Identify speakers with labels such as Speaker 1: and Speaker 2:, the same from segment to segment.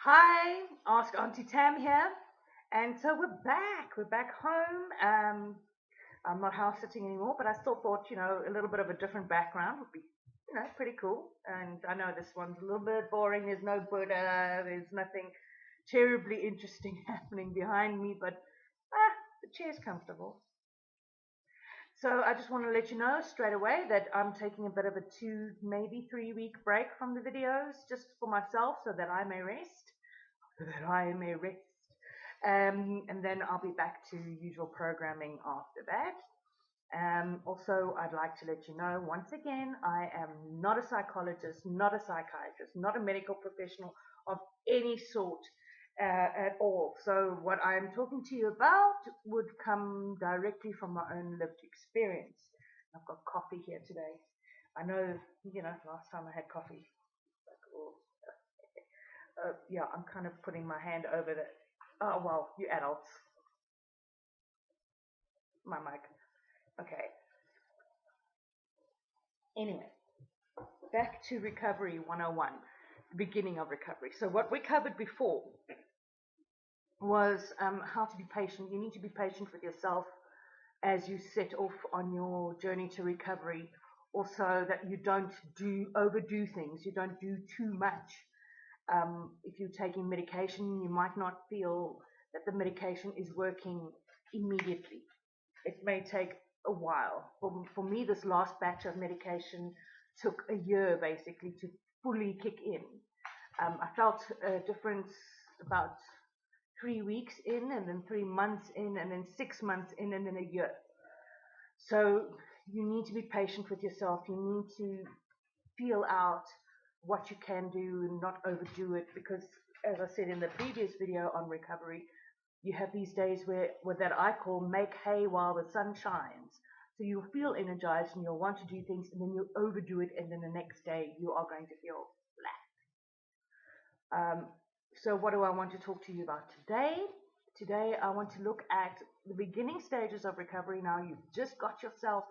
Speaker 1: Hi, Ask Auntie Tam here. And so we're back. We're back home. I'm not house sitting anymore, but I still thought, a little bit of a different background would be, pretty cool. And I know this one's a little bit boring. There's no Buddha. There's nothing terribly interesting happening behind me, but the chair's comfortable. So I just want to let you know straight away that I'm taking a bit of a 2, maybe 3 week break from the videos just for myself so that I may rest. And then I'll be back to usual programming after that. Also, I'd like to let you know once again, I am not a psychologist, not a psychiatrist, not a medical professional of any sort at all. So, what I'm talking to you about would come directly from my own lived experience. I've got coffee here today. I know, last time I had coffee, like, yeah, I'm kind of putting my hand over the. Oh, well, you adults. My mic. Okay. Anyway, back to Recovery 101, the beginning of recovery. So, what we covered before was how to be patient. You need to be patient with yourself as you set off on your journey to recovery. Also, that you don't overdo things, you don't do too much. If you're taking medication, you might not feel that the medication is working immediately. It may take a while. For me, this last batch of medication took a year basically to fully kick in. I felt a difference about 3 weeks in, and then 3 months in, and then 6 months in, and then a year. So you need to be patient with yourself. You need to feel out what you can do and not overdo it, because as I said in the previous video on recovery, you have these days where that I call make hay while the sun shines. So you'll feel energized and you'll want to do things, and then you'll overdo it, and then the next day you are going to feel flat. So what do I want to talk to you about today? Today I want to look at the beginning stages of recovery. Now you've just got yourself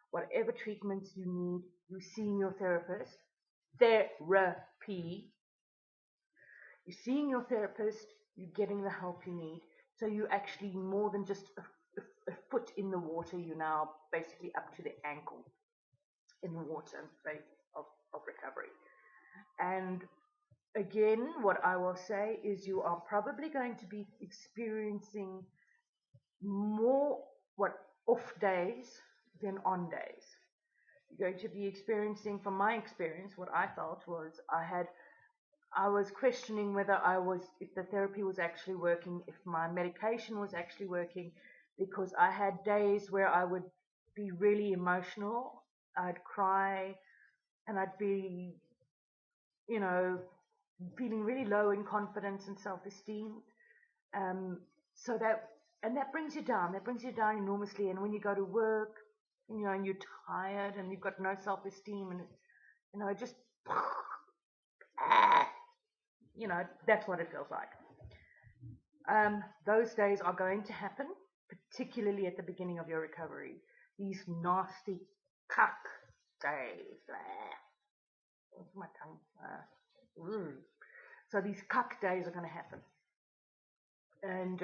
Speaker 1: whatever treatments you need. You're seeing your therapist. Therapy. You're seeing your therapist. You're getting the help you need. So you're actually more than just a foot in the water. You're now basically up to the ankle in the water of recovery. And again, what I will say is you are probably going to be experiencing more off days than on days. You're going to be experiencing, from my experience, what I felt was I was questioning if the therapy was actually working, if my medication was actually working, because I had days where I would be really emotional, I'd cry, and I'd be, feeling really low in confidence and self-esteem. So that brings you down. That brings you down enormously. And when you go to work, and you're tired and you've got no self-esteem, and it just, that's what it feels like. Those days are going to happen, particularly at the beginning of your recovery. These nasty cuck days. What's my tongue? So these cuck days are going to happen. And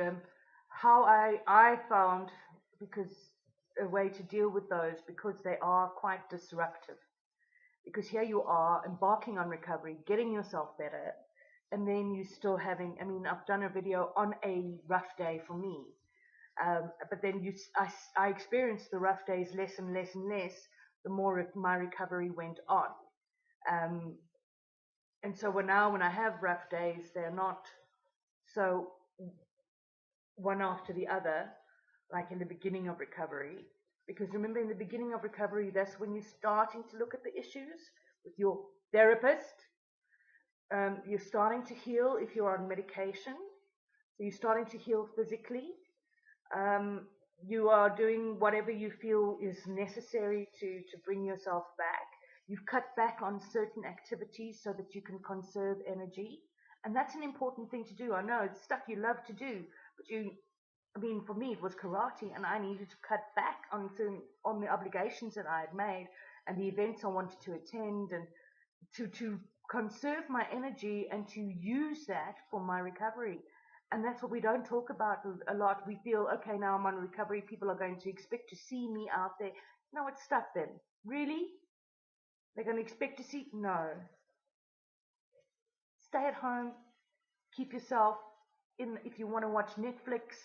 Speaker 1: how I found, because a way to deal with those, because they are quite disruptive. Because here you are embarking on recovery, getting yourself better, and then you still having, I've done a video on a rough day for me, but then I experienced the rough days less and less and less the more my recovery went on. And so now when I have rough days, they're not so one after the other, like in the beginning of recovery. Because remember, in the beginning of recovery, that's when you're starting to look at the issues with your therapist. You're starting to heal if you're on medication. So you're starting to heal physically. You are doing whatever you feel is necessary to bring yourself back. You've cut back on certain activities so that you can conserve energy. And that's an important thing to do. I know it's stuff you love to do, but for me, it was karate, and I needed to cut back on the obligations that I had made and the events I wanted to attend, and to conserve my energy and to use that for my recovery. And that's what we don't talk about a lot. We feel, okay, now I'm on recovery. People are going to expect to see me out there. No, it's stuff then. Really? They're going to expect to see? No. Stay at home. Keep yourself in. If you want to watch Netflix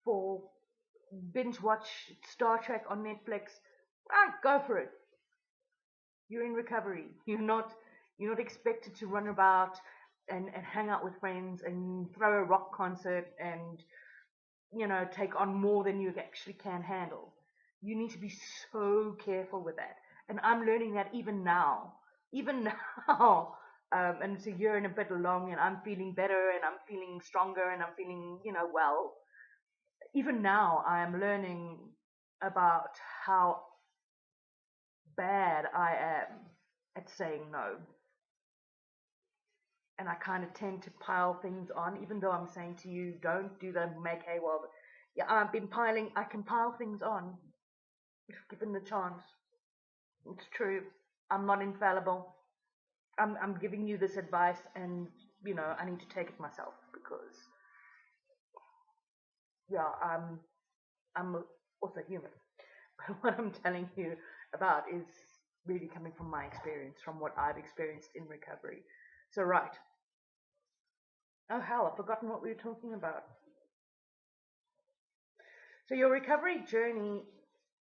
Speaker 1: for binge watch Star Trek on Netflix, go for it. You're in recovery. You're not expected to run about and hang out with friends and throw a rock concert and take on more than you actually can handle. You need to be so careful with that. And I'm learning that even now. Even now. And it's a year and a bit along, and I'm feeling better, and I'm feeling stronger, and I'm feeling, well. Even now, I am learning about how bad I am at saying no. And I kind of tend to pile things on, even though I'm saying to you, don't do the make hay while. Yeah, I can pile things on if given the chance. It's true. I'm not infallible. I'm giving you this advice, and I need to take it myself because yeah, I'm also human. But what I'm telling you about is really coming from my experience, from what I've experienced in recovery. So right. Oh hell, I've forgotten what we were talking about. So your recovery journey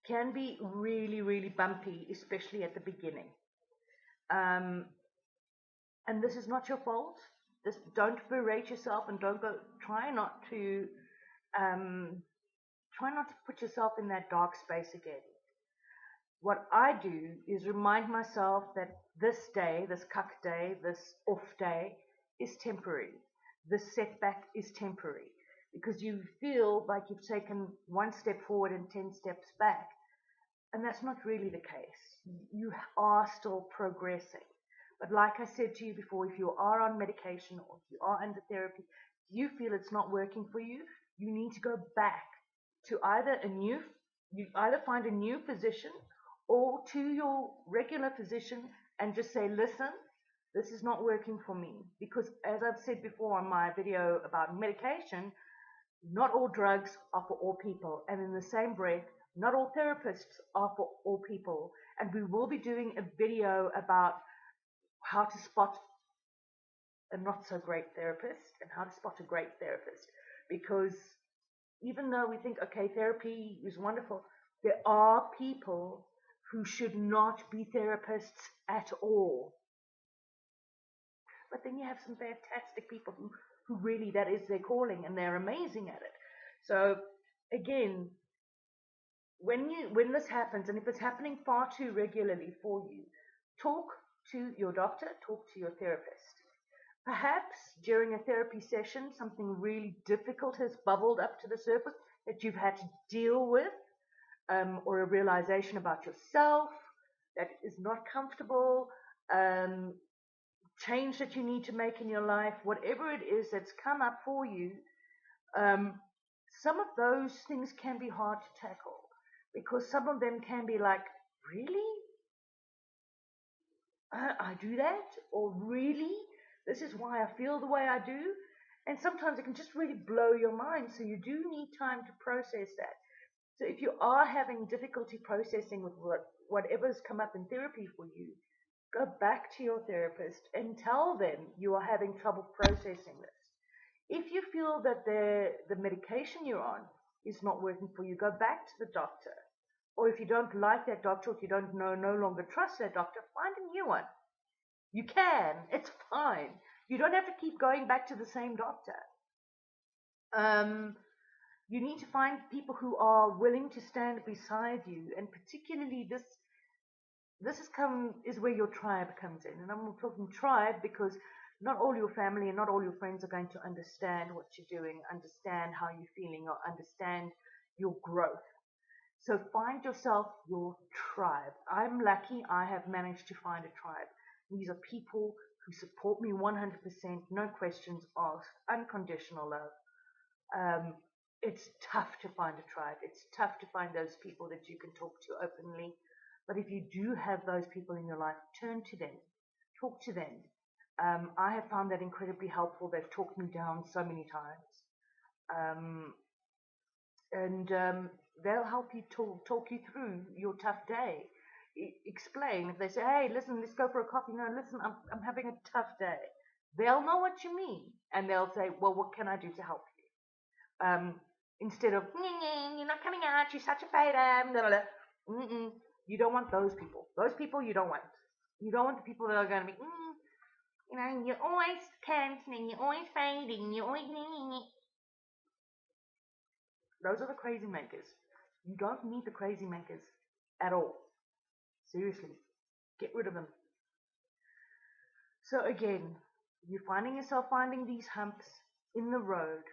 Speaker 1: can be really, really bumpy, especially at the beginning. Um, and this is not your fault. Just don't berate yourself and don't go. Um, try not to put yourself in that dark space again. What I do is remind myself that this day, this cuck day, this off day is temporary. This setback is temporary because you feel like you've taken one step forward and 10 steps back. And that's not really the case. You are still progressing. But like I said to you before, if you are on medication or if you are under therapy, you feel it's not working for you, you need to go back to you either find a new physician or to your regular physician and just say, listen, this is not working for me. Because as I've said before on my video about medication, not all drugs are for all people. And in the same breath, not all therapists are for all people. And we will be doing a video about how to spot a not so great therapist and how to spot a great therapist. Because even though we think, okay, therapy is wonderful, there are people who should not be therapists at all. But then you have some fantastic people who really that is their calling and they're amazing at it. So again, when this happens, and if it's happening far too regularly for you, talk to your doctor, talk to your therapist. Perhaps during a therapy session, something really difficult has bubbled up to the surface that you've had to deal with, or a realization about yourself that is not comfortable, change that you need to make in your life, whatever it is that's come up for you, some of those things can be hard to tackle because some of them can be like, really? I do that? Or really? This is why I feel the way I do? And sometimes it can just really blow your mind. So you do need time to process that. So if you are having difficulty processing with whatever's come up in therapy for you, go back to your therapist and tell them you are having trouble processing this. If you feel that the medication you're on is not working for you, go back to the doctor. Or if you don't like that doctor, or if you don't no longer trust that doctor, find a new one. You can. It's fine. You don't have to keep going back to the same doctor. You need to find people who are willing to stand beside you, and particularly this is where your tribe comes in. And I'm talking tribe because not all your family and not all your friends are going to understand what you're doing, understand how you're feeling, or understand your growth. So find yourself your tribe. I'm lucky I have managed to find a tribe. These are people who support me 100%, no questions asked, unconditional love. It's tough to find a tribe. It's tough to find those people that you can talk to openly. But if you do have those people in your life, turn to them. Talk to them. I have found that incredibly helpful. They've talked me down so many times. Um, and they'll help you talk you through your tough day. Explain. If they say, hey, listen, let's go for a coffee. No, listen, I'm having a tough day. They'll know what you mean. And they'll say, well, what can I do to help you? Instead of, you're not coming out, you're such a failure, blah, blah, blah. You don't want those people. Those people you don't want. You don't want the people that are going to be, you're always canceling, you're always failing, you're always... Those are the crazy makers. You don't need the crazy makers at all. Seriously, get rid of them. So again, you're finding yourself finding these humps in the road.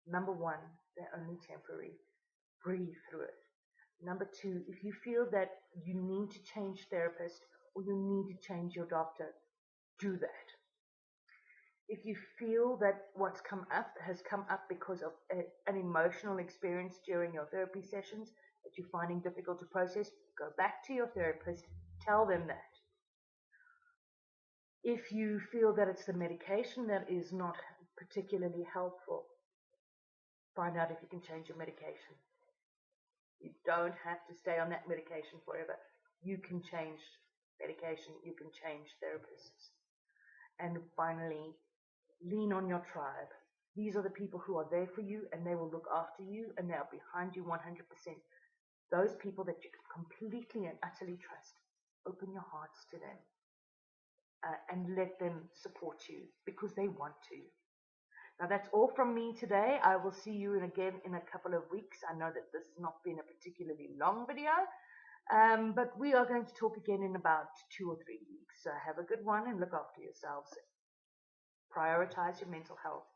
Speaker 1: Number one, they're only temporary. Breathe through it. Number two, if you feel that you need to change therapist or you need to change your doctor, do that. If you feel that what's come up has come up because of an emotional experience during your therapy sessions that you're finding difficult to process, go back to your therapist, tell them that. If you feel that it's the medication that is not particularly helpful, find out if you can change your medication. You don't have to stay on that medication forever. You can change medication, you can change therapists. And finally, lean on your tribe. These are the people who are there for you and they will look after you and they are behind you 100%. Those people that you can completely and utterly trust. Open your hearts to them and let them support you because they want to. Now that's all from me today. I will see you again in a couple of weeks. I know that this has not been a particularly long video, but we are going to talk again in about 2 or 3 weeks. So have a good one and look after yourselves. Prioritize your mental health.